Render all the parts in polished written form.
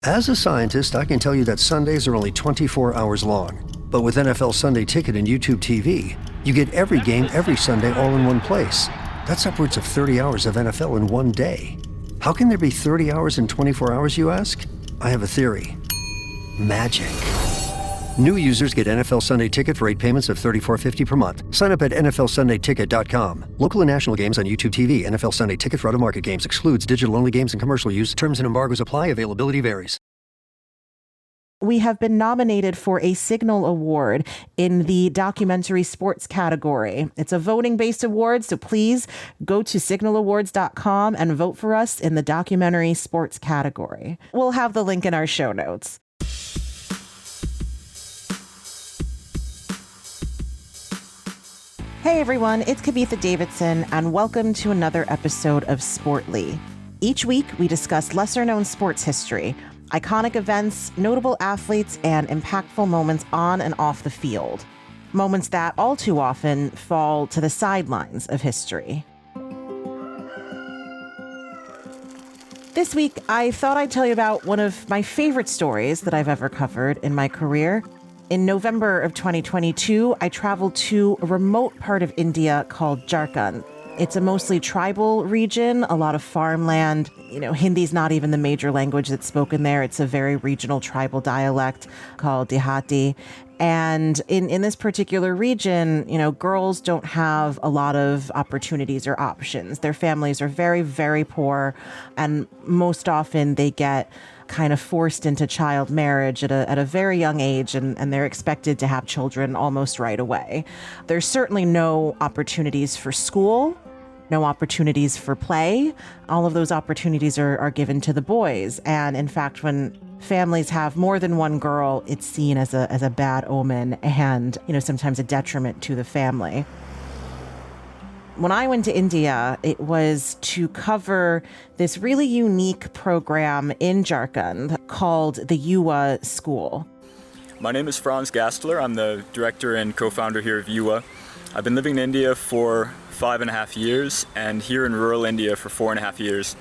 As a scientist, I can tell you that Sundays are only 24 hours long. But with NFL Sunday Ticket and YouTube TV, you get every game every Sunday all in one place. That's upwards of 30 hours of NFL in one day. How can there be 30 hours in 24 hours, you ask? I have a theory. Magic. New users get NFL Sunday Ticket for 8 payments of $34.50 per month. Sign up at NFLSundayTicket.com. Local and national games on YouTube TV. NFL Sunday Ticket for out-of-market games excludes digital-only games and commercial use. Terms and embargoes apply. Availability varies. We have been nominated for a Signal Award in the documentary sports category. It's a voting-based award, so please go to signalawards.com and vote for us in the documentary sports category. We'll have the link in our show notes. Hey everyone, it's Kavitha Davidson, and welcome to another episode of Sportly. Each week, we discuss lesser-known sports history, iconic events, notable athletes, and impactful moments on and off the field. Moments that all too often fall to the sidelines of history. This week, I thought I'd tell you about one of my favorite stories that I've ever covered in my career. In November of 2022, I traveled to a remote part of India called Jharkhand. It's a mostly tribal region, a lot of farmland. Hindi's not even the major language that's spoken there. It's a very regional tribal dialect called Dehati. And in this particular region, girls don't have a lot of opportunities or options. Their families are very, very poor, and most often they get kind of forced into child marriage at a very young age, and they're expected to have children almost right away. There's certainly no opportunities for school, no opportunities for play. All of those opportunities are given to the boys. And in fact, when families have more than one girl, it's seen as a bad omen and, sometimes a detriment to the family. When I went to India, it was to cover this really unique program in Jharkhand called the Yuwa School. My name is Franz Gastler. I'm the director and co-founder here of Yuwa. I've been living in India for 5.5 years and here in rural India for 4.5 years.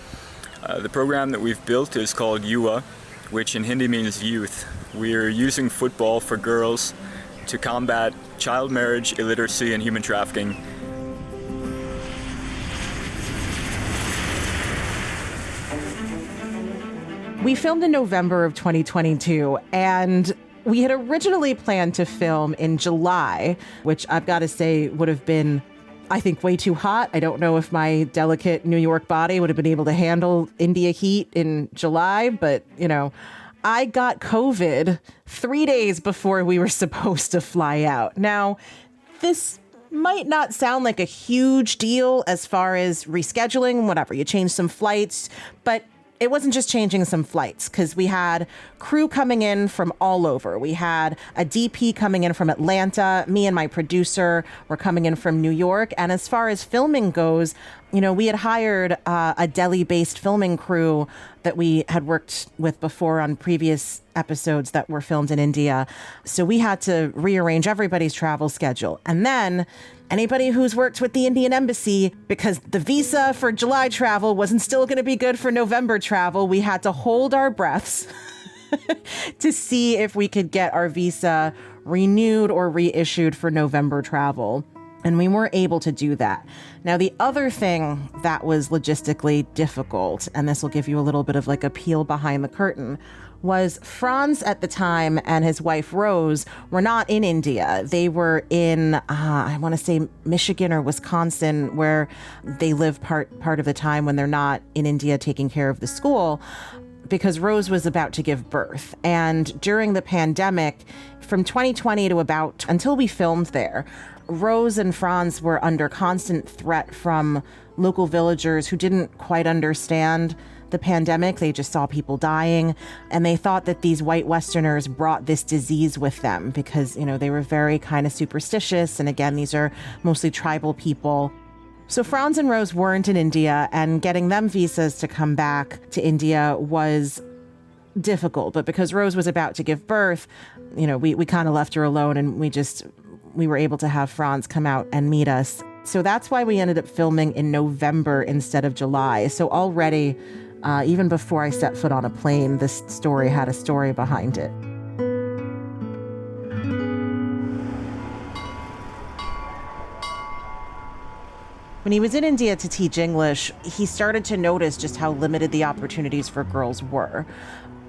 The program that we've built is called Yuwa, which in Hindi means youth. We're using football for girls to combat child marriage, illiteracy, and human trafficking. We filmed in November of 2022, and we had originally planned to film in July, which I've got to say would have been, I think, way too hot. I don't know if my delicate New York body would have been able to handle India heat in July, but, I got COVID 3 days before we were supposed to fly out. Now, this might not sound like a huge deal as far as rescheduling, whatever. You change some flights, but it wasn't just changing some flights, because we had crew coming in from all over. We had a DP coming in from Atlanta. Me and my producer were coming in from New York. And as far as filming goes, we had hired a Delhi-based filming crew that we had worked with before on previous episodes that were filmed in India. So we had to rearrange everybody's travel schedule. And then anybody who's worked with the Indian embassy, because the visa for July travel wasn't still going to be good for November travel, we had to hold our breaths to see if we could get our visa renewed or reissued for November travel. And we weren't able to do that. Now, the other thing that was logistically difficult, and this will give you a little bit of like a peel behind the curtain, was Franz at the time and his wife Rose were not in India. They were in, I want to say Michigan or Wisconsin, where they live part of the time when they're not in India taking care of the school, because Rose was about to give birth. And during the pandemic, from 2020 to about until we filmed there, Rose and Franz were under constant threat from local villagers who didn't quite understand the pandemic. They just saw people dying, and they thought that these white Westerners brought this disease with them because, they were very kind of superstitious. And again, these are mostly tribal people. So Franz and Rose weren't in India, and getting them visas to come back to India was difficult. But because Rose was about to give birth, we kind of left her alone, and we were able to have Franz come out and meet us. So that's why we ended up filming in November instead of July. So already Even before I set foot on a plane, this story had a story behind it. When he was in India to teach English, he started to notice just how limited the opportunities for girls were.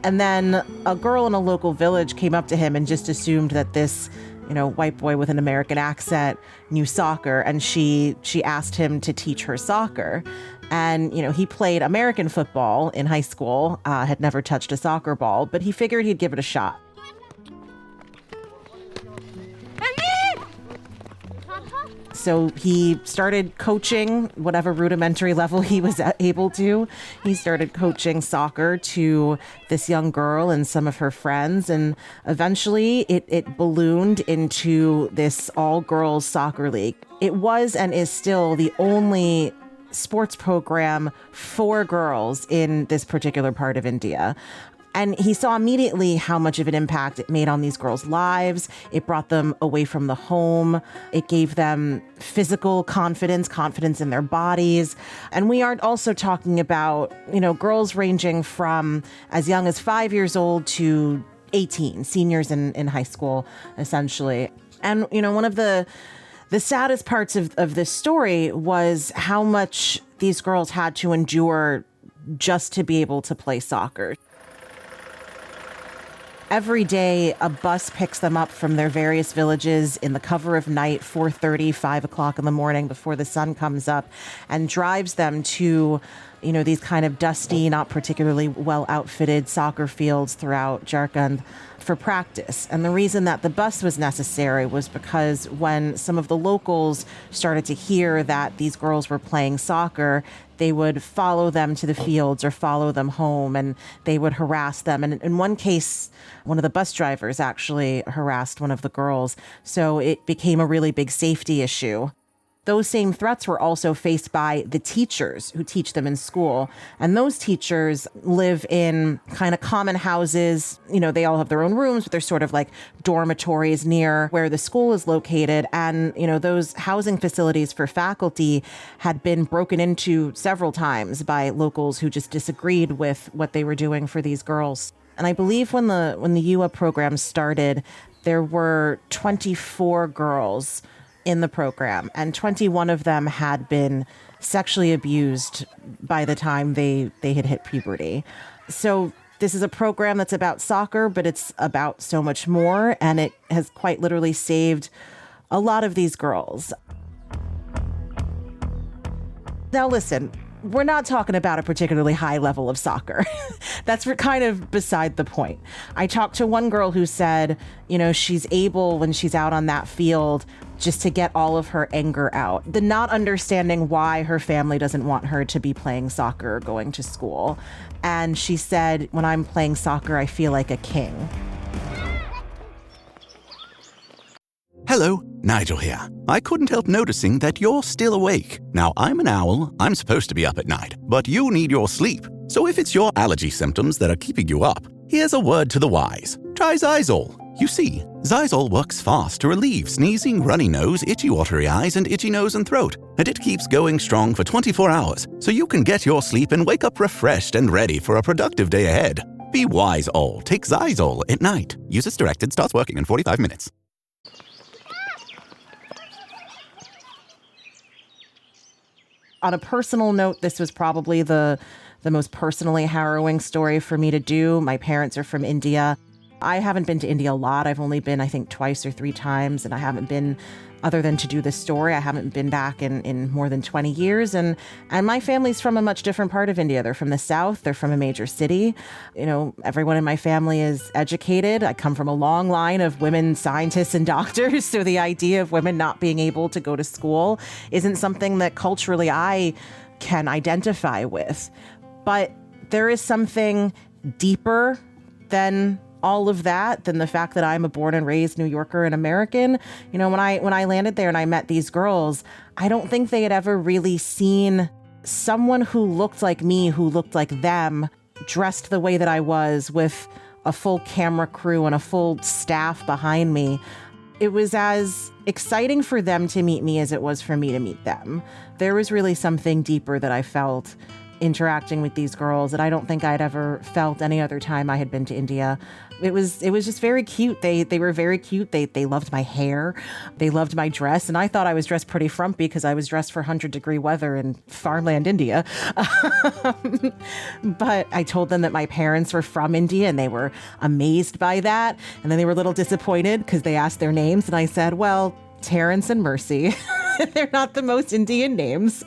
And then a girl in a local village came up to him and just assumed that this, white boy with an American accent knew soccer, and she asked him to teach her soccer. And, he played American football in high school, had never touched a soccer ball, but he figured he'd give it a shot. So he started coaching whatever rudimentary level he was able to. He started coaching soccer to this young girl and some of her friends. And eventually it ballooned into this all-girls soccer league. It was and is still the only sports program for girls in this particular part of India. And he saw immediately how much of an impact it made on these girls' lives. It brought them away from the home. It gave them physical confidence in their bodies. And we aren't also talking about, girls ranging from as young as 5 years old to 18, seniors in high school, essentially. And, one of the saddest parts of this story was how much these girls had to endure just to be able to play soccer. Every day, a bus picks them up from their various villages in the cover of night, 4:30, 5 o'clock in the morning before the sun comes up, and drives them to, these kind of dusty, not particularly well-outfitted soccer fields throughout Jharkhand for practice. And the reason that the bus was necessary was because when some of the locals started to hear that these girls were playing soccer, they would follow them to the fields or follow them home, and they would harass them. And in one case, one of the bus drivers actually harassed one of the girls. So it became a really big safety issue. Those same threats were also faced by the teachers who teach them in school. And those teachers live in kind of common houses. They all have their own rooms, but they're sort of like dormitories near where the school is located. And, those housing facilities for faculty had been broken into several times by locals who just disagreed with what they were doing for these girls. And I believe when the Yuwa program started, there were 24 girls in the program, and 21 of them had been sexually abused by the time they had hit puberty. So this is a program that's about soccer, but it's about so much more, and it has quite literally saved a lot of these girls. Now listen, we're not talking about a particularly high level of soccer. That's kind of beside the point. I talked to one girl who said, she's able, when she's out on that field, just to get all of her anger out. The not understanding why her family doesn't want her to be playing soccer or going to school. And she said, when I'm playing soccer, I feel like a king. Hello, Nigel here. I couldn't help noticing that you're still awake. Now, I'm an owl, I'm supposed to be up at night, but you need your sleep. So if it's your allergy symptoms that are keeping you up, here's a word to the wise. Try Zysol. You see, Zysol works fast to relieve sneezing, runny nose, itchy watery eyes, and itchy nose and throat. And it keeps going strong for 24 hours, so you can get your sleep and wake up refreshed and ready for a productive day ahead. Be wise, all. Take Zysol at night. Use as directed. Starts working in 45 minutes. On a personal note, this was probably the most personally harrowing story for me to do. My parents are from India. I haven't been to India a lot. I've only been, I think, 2 or 3 times, and I haven't been, other than to do this story, I haven't been back in more than 20 years. And my family's from a much different part of India. They're from the south. They're from a major city. Everyone in my family is educated. I come from a long line of women scientists and doctors. So the idea of women not being able to go to school isn't something that culturally I can identify with. But there is something deeper than all of that, than the fact that I'm a born and raised New Yorker and American. When I landed there and I met these girls, I don't think they had ever really seen someone who looked like me, who looked like them, dressed the way that I was, with a full camera crew and a full staff behind me. It was as exciting for them to meet me as it was for me to meet them. There was really something deeper that I felt interacting with these girls that I don't think I'd ever felt any other time I had been to India. It was just very cute. They were very cute. They loved my hair. They loved my dress. And I thought I was dressed pretty frumpy because I was dressed for 100-degree weather in farmland India. But I told them that my parents were from India and they were amazed by that. And then they were a little disappointed because they asked their names. And I said, well, Terrence and Mercy. They're not the most Indian names.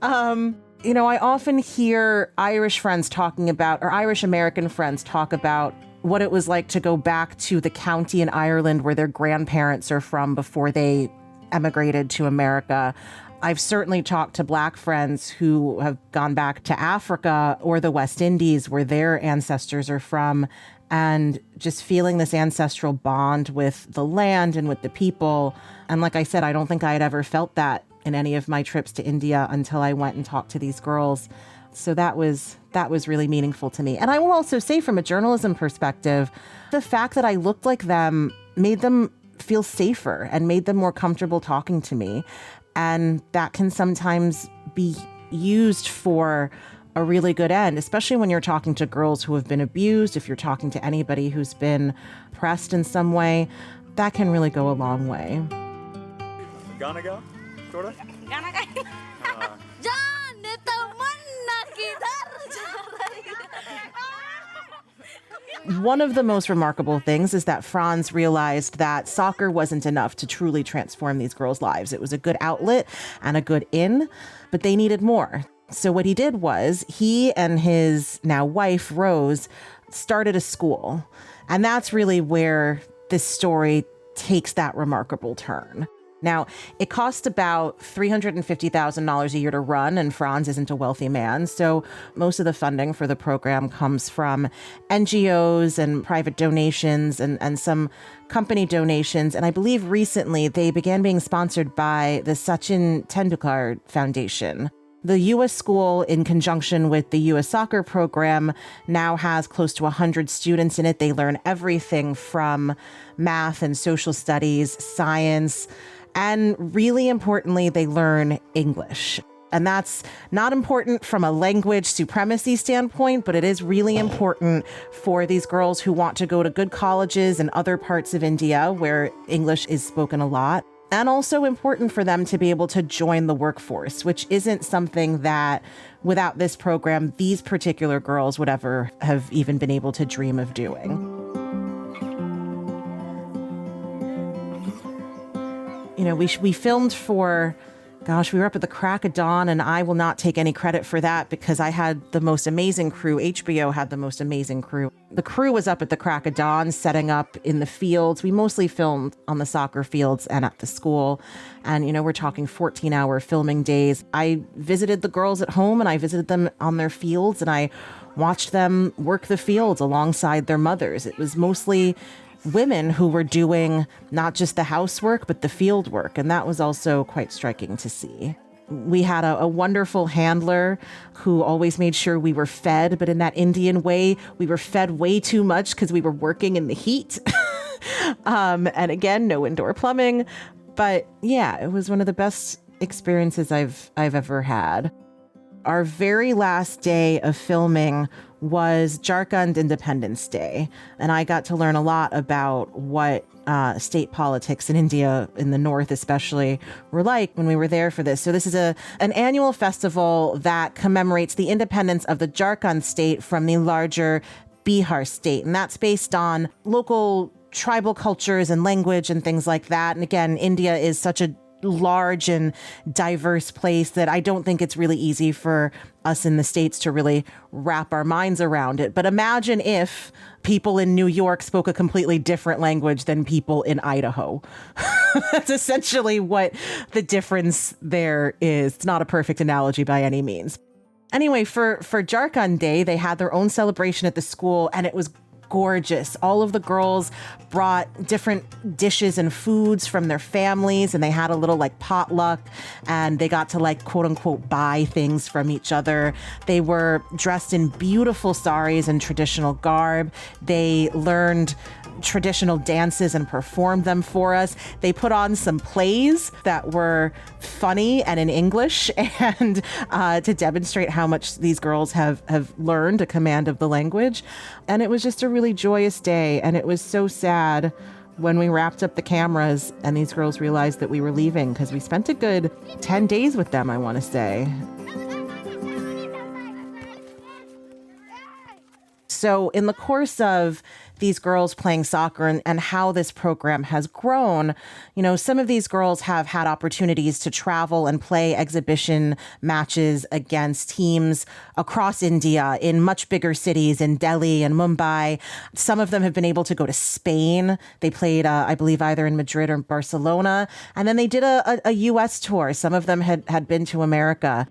I often hear Irish friends talking about, or Irish American friends talk about what it was like to go back to the county in Ireland where their grandparents are from before they emigrated to America. I've certainly talked to Black friends who have gone back to Africa or the West Indies where their ancestors are from, and just feeling this ancestral bond with the land and with the people. And like I said, I don't think I had ever felt that in any of my trips to India until I went and talked to these girls. So that was really meaningful to me. And I will also say, from a journalism perspective, the fact that I looked like them made them feel safer and made them more comfortable talking to me. And that can sometimes be used for a really good end, especially when you're talking to girls who have been abused. If you're talking to anybody who's been oppressed in some way, that can really go a long way. Gonna go? Sorta? One of the most remarkable things is that Franz realized that soccer wasn't enough to truly transform these girls' lives. It was a good outlet and a good in, but they needed more. So what he did was he and his now wife, Rose, started a school. And that's really where this story takes that remarkable turn. Now, it costs about $350,000 a year to run, and Franz isn't a wealthy man, so most of the funding for the program comes from NGOs and private donations and some company donations. And I believe recently they began being sponsored by the Sachin Tendulkar Foundation. The Yuwa School, in conjunction with the Yuwa Soccer program, now has close to 100 students in it. They learn everything from math and social studies, science, and really importantly, they learn English. And that's not important from a language supremacy standpoint, but it is really important for these girls who want to go to good colleges in other parts of India where English is spoken a lot. And also important for them to be able to join the workforce, which isn't something that without this program, these particular girls would ever have even been able to dream of doing. You know, we filmed for, we were up at the crack of dawn, and I will not take any credit for that because I had the most amazing crew. HBO had the most amazing crew. The crew was up at the crack of dawn, setting up in the fields. We mostly filmed on the soccer fields and at the school. And, we're talking 14-hour filming days. I visited the girls at home and I visited them on their fields, and I watched them work the fields alongside their mothers. It was mostly women who were doing not just the housework, but the field work. And that was also quite striking to see. We had a wonderful handler who always made sure we were fed, but in that Indian way, we were fed way too much because we were working in the heat. And again, no indoor plumbing. But yeah, it was one of the best experiences I've ever had. Our very last day of filming was Jharkhand Independence Day, and I got to learn a lot about what state politics in India, in the north especially, were like when we were there for this. So this is an annual festival that commemorates the independence of the Jharkhand state from the larger Bihar state, and that's based on local tribal cultures and language and things like that. And again, India is such a large and diverse place that I don't think it's really easy for us in the States to really wrap our minds around it. But imagine if people in New York spoke a completely different language than people in Idaho. That's essentially what the difference there is. It's not a perfect analogy by any means. Anyway, for Jharkhand Day, they had their own celebration at the school, and it was gorgeous. All of the girls brought different dishes and foods from their families, and they had a little like potluck, and they got to like quote unquote buy things from each other. They were dressed in beautiful saris and traditional garb. They learned traditional dances and performed them for us. They put on some plays that were funny and in English, and to demonstrate how much these girls have learned a command of the language. And it was just a really joyous day. And it was so sad when we wrapped up the cameras and these girls realized that we were leaving, because we spent a good 10 days with them, I want to say. So in the course of these girls playing soccer and how this program has grown, some of these girls have had opportunities to travel and play exhibition matches against teams across India in much bigger cities, in Delhi and Mumbai. Some of them have been able to go to Spain. They played, I believe, either in Madrid or Barcelona. And then they did a US tour. Some of them had been to America.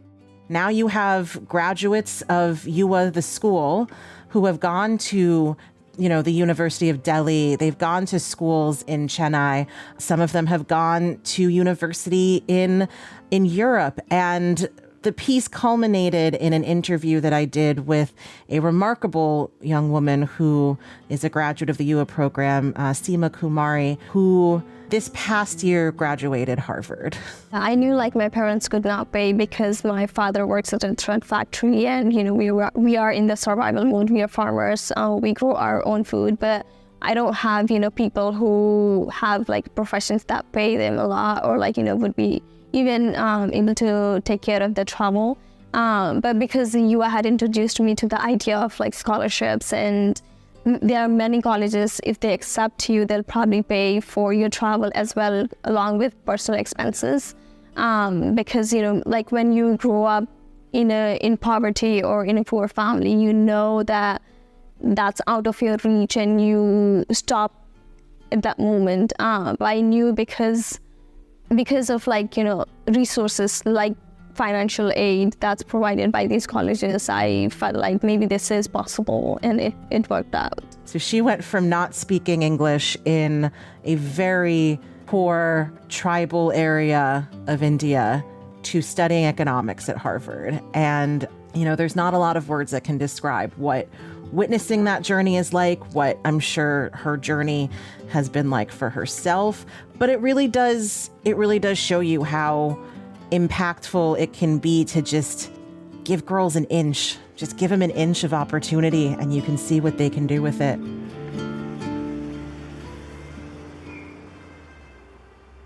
Now you have graduates of Yuwa, the school, who have gone to the University of Delhi. They've gone to schools in Chennai. Some of them have gone to university in Europe. And the piece culminated in an interview that I did with a remarkable young woman who is a graduate of the Yuwa program, Seema Kumari, who this past year graduated Harvard. I knew my parents could not pay because my father works at a thread factory, and we are in the survival mode. We are farmers. We grow our own food, but I don't have people who have professions that pay them a lot, or would be even able to take care of the travel. But because Yuwa had introduced me to the idea of scholarships, and there are many colleges, if they accept you, they'll probably pay for your travel as well, along with personal expenses. Because when you grow up in poverty or in a poor family, that that's out of your reach and you stop at that moment. But I knew because of resources like financial aid that's provided by these colleges, I felt like maybe this is possible, and it worked out. So she went from not speaking English in a very poor tribal area of India to studying economics at Harvard. And, there's not a lot of words that can describe what witnessing that journey is like, what I'm sure her journey has been like for herself. But it really does show you how impactful it can be to just give girls an inch. Just give them an inch of opportunity, and you can see what they can do with it.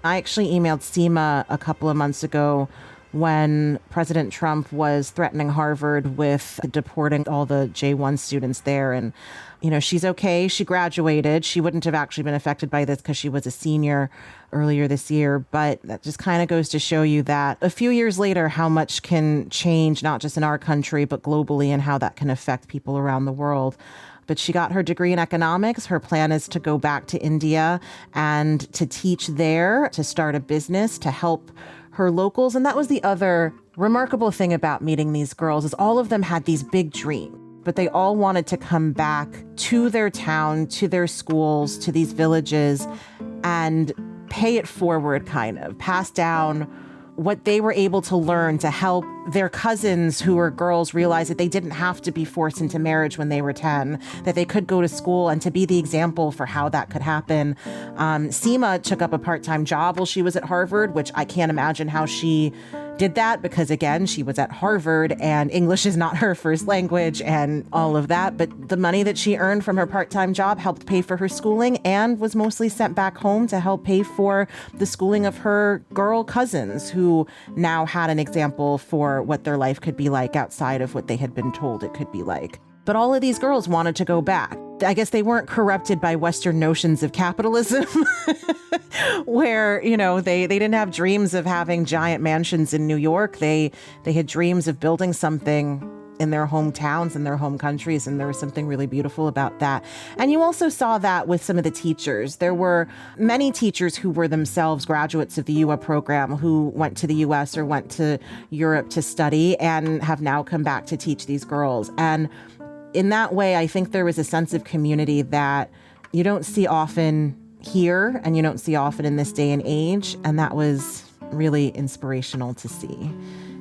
I actually emailed Seema a couple of months ago when President Trump was threatening Harvard with deporting all the J1 students there. And, she's okay. She graduated. She wouldn't have actually been affected by this because she was a senior earlier this year. But that just kind of goes to show you that a few years later, how much can change, not just in our country, but globally, and how that can affect people around the world. But she got her degree in economics. Her plan is to go back to India and to teach there, to start a business, to help her locals. And that was the other remarkable thing about meeting these girls, is all of them had these big dreams, but they all wanted to come back to their town, to their schools, to these villages, and pay it forward, kind of pass down what they were able to learn to help their cousins who were girls realize that they didn't have to be forced into marriage when they were 10, that they could go to school, and to be the example for how that could happen. Seema took up a part-time job while she was at Harvard, which I can't imagine how she did that, because again, she was at Harvard and English is not her first language and all of that. But the money that she earned from her part-time job helped pay for her schooling, and was mostly sent back home to help pay for the schooling of her girl cousins, who now had an example for what their life could be like outside of what they had been told it could be like. But all of these girls wanted to go back. I guess they weren't corrupted by Western notions of capitalism, where, they didn't have dreams of having giant mansions in New York. They had dreams of building something in their hometowns and their home countries, and there was something really beautiful about that. And you also saw that with some of the teachers. There were many teachers who were themselves graduates of the Yuwa program who went to the US or went to Europe to study and have now come back to teach these girls. And in that way, I think there was a sense of community that you don't see often here and you don't see often in this day and age. And that was really inspirational to see.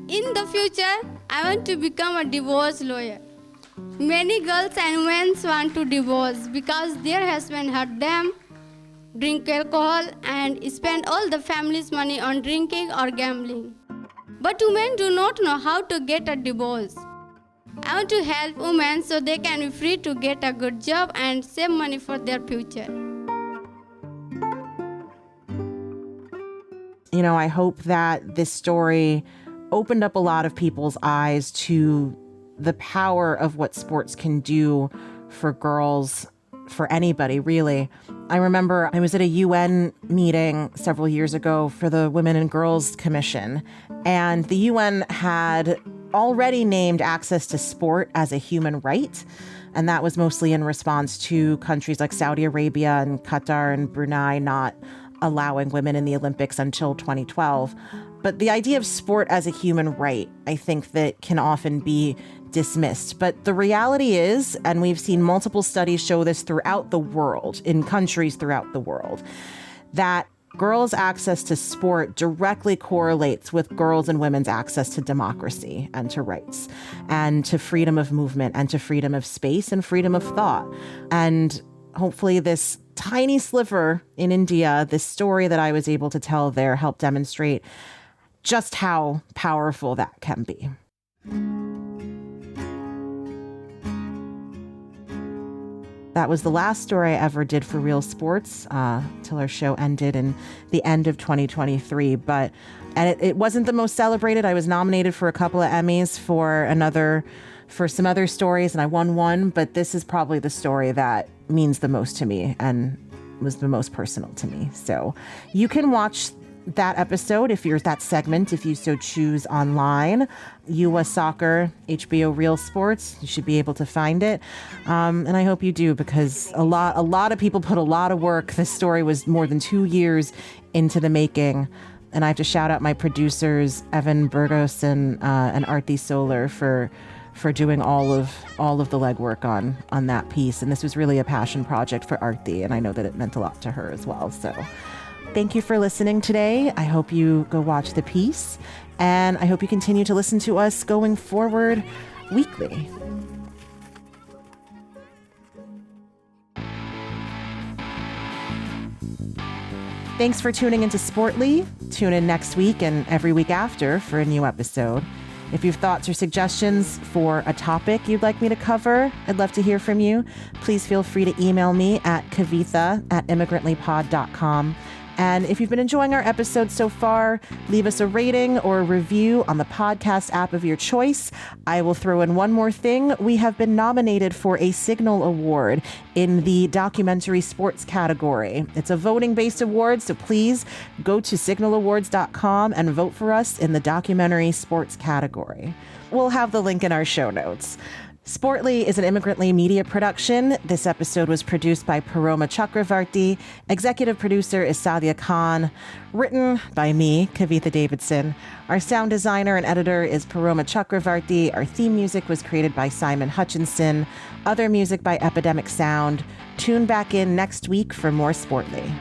In the future, I want to become a divorce lawyer. Many girls and men want to divorce because their husband hurt them, drink alcohol, and spend all the family's money on drinking or gambling. But women do not know how to get a divorce. I want to help women so they can be free to get a good job and save money for their future. You know, I hope that this story opened up a lot of people's eyes to the power of what sports can do for girls, for anybody, really. I remember I was at a UN meeting several years ago for the Women and Girls Commission, and the UN had already named access to sport as a human right. And that was mostly in response to countries like Saudi Arabia and Qatar and Brunei not allowing women in the Olympics until 2012. But the idea of sport as a human right, I think that can often be dismissed. But the reality is, and we've seen multiple studies show this throughout the world, in countries throughout the world, that girls' access to sport directly correlates with girls' and women's access to democracy and to rights and to freedom of movement and to freedom of space and freedom of thought. And hopefully this tiny sliver in India, this story that I was able to tell there, helped demonstrate just how powerful that can be. That was the last story I ever did for Real Sports till our show ended in the end of 2023. And it wasn't the most celebrated. I was nominated for a couple of Emmys for some other stories, and I won one. But this is probably the story that means the most to me and was the most personal to me. So you can watch that episode, if you so choose, online. Yuwa Soccer, HBO Real Sports. You should be able to find it. And I hope you do, because a lot of people put a lot of work. This story was more than 2 years into the making. And I have to shout out my producers, Evan Burgos and Arti Solar, for doing all of the legwork on that piece. And this was really a passion project for Arti, and I know that it meant a lot to her as well. So thank you for listening today. I hope you go watch the piece, and I hope you continue to listen to us going forward weekly. Thanks for tuning into Sportly. Tune in next week and every week after for a new episode. If you have thoughts or suggestions for a topic you'd like me to cover, I'd love to hear from you. Please feel free to email me at kavitha@immigrantlypod.com. And if you've been enjoying our episodes so far, leave us a rating or a review on the podcast app of your choice. I will throw in one more thing. We have been nominated for a Signal Award in the documentary sports category. It's a voting-based award, so please go to signalawards.com and vote for us in the documentary sports category. We'll have the link in our show notes. Sportly is an Immigrantly media production. This episode was produced by Paroma Chakravarti. Executive producer is Sadia Khan. Written by me, Kavitha Davidson. Our sound designer and editor is Paroma Chakravarti. Our theme music was created by Simon Hutchinson. Other music by Epidemic Sound. Tune back in next week for more Sportly.